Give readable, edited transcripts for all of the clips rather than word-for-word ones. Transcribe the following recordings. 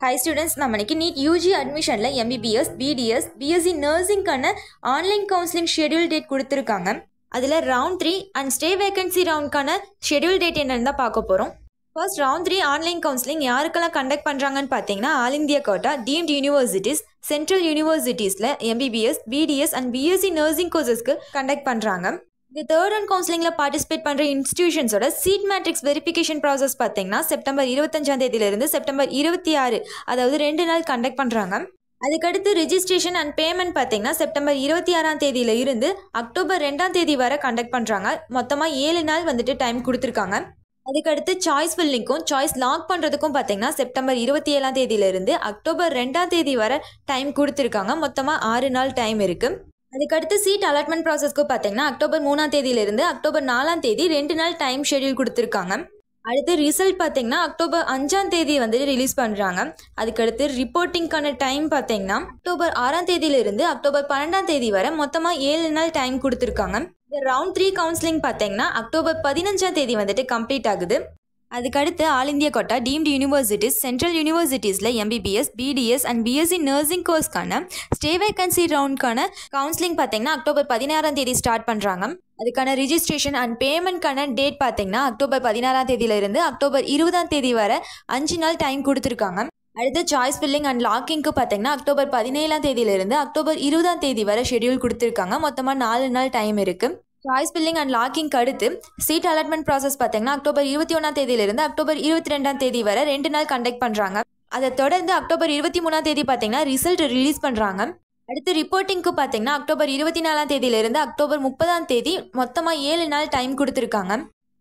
Hi students, நம்ம இன்னைக்கு NEET UG அட்மிஷன்ல MBBS, BDS, BSc நர்சிங்கான ஆன்லைன் கவுன்சிலிங் ஷெட்யூல் டேட் கொடுத்துருக்காங்க. அதில் ரவுண்ட் 3 அண்ட் ஸ்டே வேகன்சி ரவுண்ட்கான ஷெட்யூல் டேட் என்னன்னு தான் பார்க்க போகிறோம். ஃபர்ஸ்ட் ரவுண்ட் 3 ஆன்லைன் கவுன்சிலிங் யாருக்கெல்லாம் கண்டக்ட் பண்ணுறாங்கன்னு பார்த்தீங்கன்னா all India quota, deemed universities, central யூனிவர்சிட்டிஸில் MBBS, BDS and BSc nursing கோர்சஸ்க்கு கண்டக்ட் பண்ணுறாங்க. இந்த தேர்ட் ரவுண்ட் கவுன்சிலிங்கில் பார்ட்டிசிபேட் பண்ணுற இன்ஸ்டிடியூஷன்ஸோட சீட் மேட்ரிக்ஸ் வெரிஃபிகேஷன் ப்ராசஸ் பார்த்தீங்கன்னா செப்டம்பர் 25ஆம் தேதியிலிருந்து செப்டம்பர் 26, அதாவது 2 நாள் கண்டக்ட் பண்ணுறாங்க. அதுக்கடுத்து ரிஜிஸ்ட்ரேஷன் அண்ட் பேமெண்ட் பார்த்தீங்கன்னா செப்டம்பர் 26ஆம் தேதியில இருந்து அக்டோபர் 2ஆம் தேதி வரை கண்டக்ட் பண்ணுறாங்க. மொத்தமாக 7 நாள் டைம் கொடுத்துருக்காங்க. அதுக்கடுத்து சாய்ஸ் ஃபில்லிங்க்கும் சாய்ஸ் லாக் பண்ணுறதுக்கும் பார்த்தீங்கன்னா செப்டம்பர் 27ஆம் தேதியிலிருந்து அக்டோபர் 2ஆம் தேதி வரை டைம் கொடுத்துருக்காங்க. மொத்தமாக 6 நாள் டைம் இருக்குது. அதுக்கடுத்து சீட் அலாட்மெண்ட் ப்ராசஸ்க்கு பார்த்தீங்கன்னா அக்டோபர் 3ஆம் தேதியிலிருந்து அக்டோபர் 4ஆம் தேதி 2 நாள் டைம் ஷெட்யூல் கொடுத்துருக்காங்க. அடுத்து ரிசல்ட் பார்த்தீங்கன்னா அக்டோபர் 5ஆம் தேதி ரிலீஸ் பண்ணுறாங்க. அதுக்கடுத்து ரிப்போர்ட்டிங்கான டைம் பார்த்தீங்கன்னா அக்டோபர் 6ஆம் தேதியிலிருந்து அக்டோபர் 12ஆம் தேதி வரை மொத்தமாக 7 நாள் டைம் கொடுத்துருக்காங்க. இந்த ரவுண்ட் 3 கவுன்சிலிங் பார்த்தீங்கன்னா அக்டோபர் 15ஆம் தேதி கம்ப்ளீட் ஆகுது. அதுக்கடுத்து all India quota, deemed universities, central யூனிவர்சிட்டிஸில் MBBS, BDS and BSc nursing கோர்ஸ்க்கான ஸ்டே வேகன்சி ரவுண்ட்கான கவுன்சிலிங் பார்த்தீங்கன்னா அக்டோபர் 16ஆம் தேதி ஸ்டார்ட் பண்ணுறாங்க. அதுக்கான ரிஜிஸ்ட்ரேஷன் அண்ட் பேமெண்ட்கான டேட் பார்த்தீங்கன்னா அக்டோபர் 16ஆம் தேதியிலிருந்து அக்டோபர் 20ஆம் தேதி வரை 5 நாள் டைம் கொடுத்துருக்காங்க. அடுத்து சாய்ஸ் ஃபில்லிங் அண்ட் லாக்கிங்க்கு பார்த்தீங்கன்னா அக்டோபர் 17ஆம் தேதியிலிருந்து அக்டோபர் 20ஆம் தேதி வரை ஷெட்யூல் கொடுத்துருக்காங்க. மொத்தமாக 4 நாள் டைம் இருக்குது. சாய்ஸ் ஃபில்லிங் அண்ட் லாக்கிங்க்கு அடுத்து சீட் அலாட்மெண்ட் ப்ராசஸ் பார்த்தீங்கன்னா அக்டோபர் 21ஆம் தேதியிலிருந்து அக்டோபர் 22ஆம் தேதி வரை 2 நாள் கண்டக்ட் பண்ணுறாங்க. அதை தொடர்ந்து அக்டோபர் 23ஆம் தேதி பார்த்தீங்கன்னா ரிசல்ட் ரிலீஸ் பண்ணுறாங்க. அடுத்து ரிப்போர்ட்டிங்க்கு பார்த்தீங்கன்னா அக்டோபர் 24ஆம் தேதியிலிருந்து அக்டோபர் 30ஆம் தேதி மொத்தமாக 7 நாள் டைம் கொடுத்துருக்காங்க.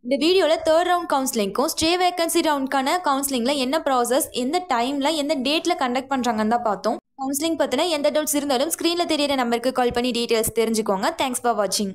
இந்த வீடியோவில் தேர்ட் ரவுண்ட் கவுன்சிலிங்க்கும் ஸ்டே வேகன்சி ரவுண்ட்கான கவுன்சிலிங்கில் என்ன ப்ராசஸ், எந்த டைமில், எந்த டேட்டில் கண்டக்ட் பண்ணுறாங்கன்னு தான் பார்த்தோம். கவுன்சிலிங் பற்றின எந்த டவுட்ஸ் இருந்தாலும் ஸ்க்ரீனில் தெரியிற நம்பருக்கு கால் பண்ணி டீட்டெயில்ஸ் தெரிஞ்சுக்கோங்க. தேங்க்ஸ் ஃபார் வாட்சிங்.